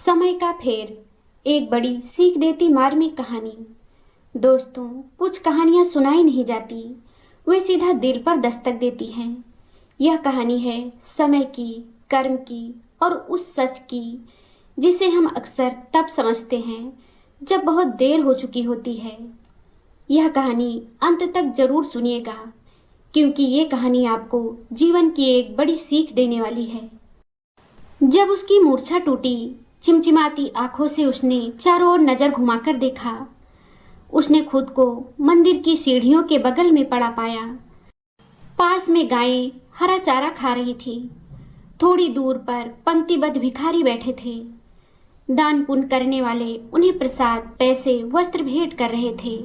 समय का फेर, एक बड़ी सीख देती मार्मिक कहानी। दोस्तों, कुछ कहानियां सुनाई नहीं जाती, वे सीधा दिल पर दस्तक देती हैं। यह कहानी है समय की, कर्म की और उस सच की जिसे हम अक्सर तब समझते हैं जब बहुत देर हो चुकी होती है। यह कहानी अंत तक जरूर सुनिएगा, क्योंकि ये कहानी आपको जीवन की एक बड़ी सीख देने वाली है। जब उसकी मूर्छा टूटी, चिमचिमाती आंखों से उसने चारों ओर नजर घुमाकर देखा। उसने खुद को मंदिर की सीढ़ियों के बगल में पड़ा पाया। पास में गायें हरा चारा खा रही थी। थोड़ी दूर पर पंक्तिबद्ध भिखारी बैठे थे। दान पुण्य करने वाले उन्हें प्रसाद, पैसे, वस्त्र भेंट कर रहे थे।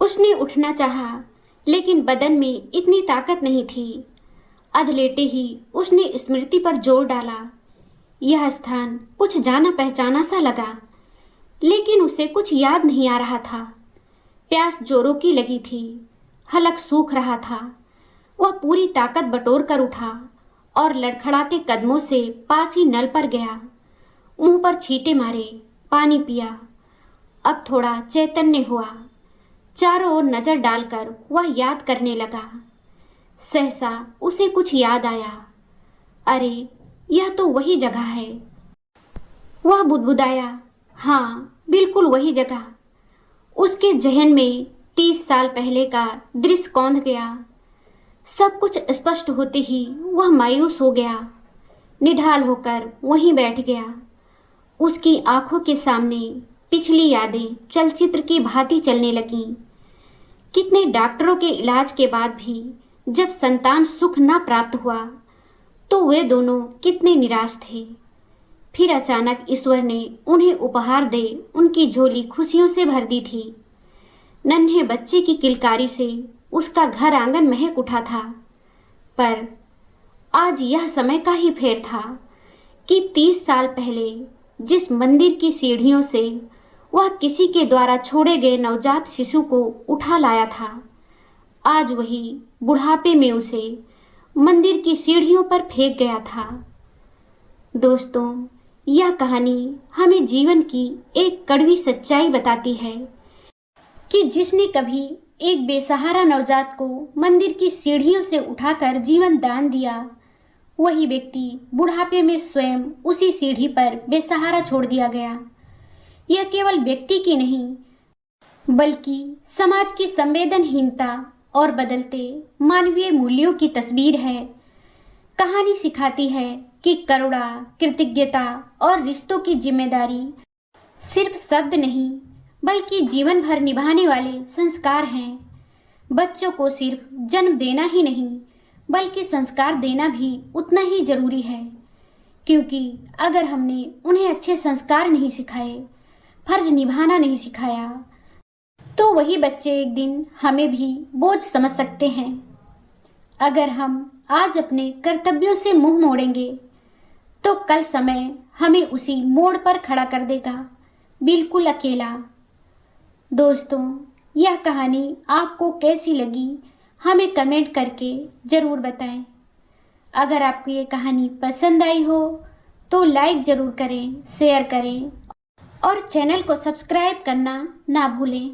उसने उठना चाहा, लेकिन बदन में इतनी ताकत नहीं थी। अधलेटे ही उसने स्मृति पर जोर डाला। यह स्थान कुछ जाना पहचाना सा लगा, लेकिन उसे कुछ याद नहीं आ रहा था। प्यास जोरों की लगी थी, हलक सूख रहा था। वह पूरी ताकत बटोर कर उठा और लड़खड़ाते कदमों से पास ही नल पर गया। मुंह पर छींटे मारे, पानी पिया। अब थोड़ा चैतन्य हुआ। चारों ओर नजर डालकर वह याद करने लगा। सहसा उसे कुछ याद आया। अरे, यह तो वही जगह है। वह बुदबुदाया, हाँ, बिल्कुल वही जगह। उसके जहन में 30 साल पहले का दृश्य कौंध गया। सब कुछ स्पष्ट होते ही वह मायूस हो गया। निढाल होकर वहीं बैठ गया। उसकी आंखों के सामने पिछली यादें चलचित्र की भांति चलने लगीं। कितने डॉक्टरों के इलाज के बाद भी जब संतान सुख न प्राप्त हुआ तो वे दोनों कितने निराश थे। फिर अचानक ईश्वर ने उन्हें उपहार दे उनकी झोली खुशियों से भर दी थी। नन्हे बच्चे की किलकारी से उसका घर आंगन महक उठा था। पर आज यह समय का ही फेर था कि 30 साल पहले जिस मंदिर की सीढ़ियों से वह किसी के द्वारा छोड़े गए नवजात शिशु को उठा लाया था, आज वही बुढ़ापे में उसे मंदिर की सीढ़ियों पर फेंक गया था। दोस्तों, यह कहानी हमें जीवन की एक कड़वी सच्चाई बताती है कि जिसने कभी एक बेसहारा नवजात को मंदिर की सीढ़ियों से उठाकर जीवन दान दिया, वही व्यक्ति बुढ़ापे में स्वयं उसी सीढ़ी पर बेसहारा छोड़ दिया गया। यह केवल व्यक्ति की नहीं, बल्कि समाज की संवेदनहीनता और बदलते मानवीय मूल्यों की तस्वीर है। कहानी सिखाती है कि करुणा, कृतज्ञता और रिश्तों की जिम्मेदारी सिर्फ शब्द नहीं, बल्कि जीवन भर निभाने वाले संस्कार हैं। बच्चों को सिर्फ जन्म देना ही नहीं, बल्कि संस्कार देना भी उतना ही जरूरी है, क्योंकि अगर हमने उन्हें अच्छे संस्कार नहीं सिखाए, फर्ज निभाना नहीं सिखाया, तो वही बच्चे एक दिन हमें भी बोझ समझ सकते हैं। अगर हम आज अपने कर्तव्यों से मुंह मोड़ेंगे, तो कल समय हमें उसी मोड़ पर खड़ा कर देगा, बिल्कुल अकेला। दोस्तों, यह कहानी आपको कैसी लगी, हमें कमेंट करके ज़रूर बताएं। अगर आपको ये कहानी पसंद आई हो तो लाइक ज़रूर करें, शेयर करें और चैनल को सब्सक्राइब करना ना भूलें।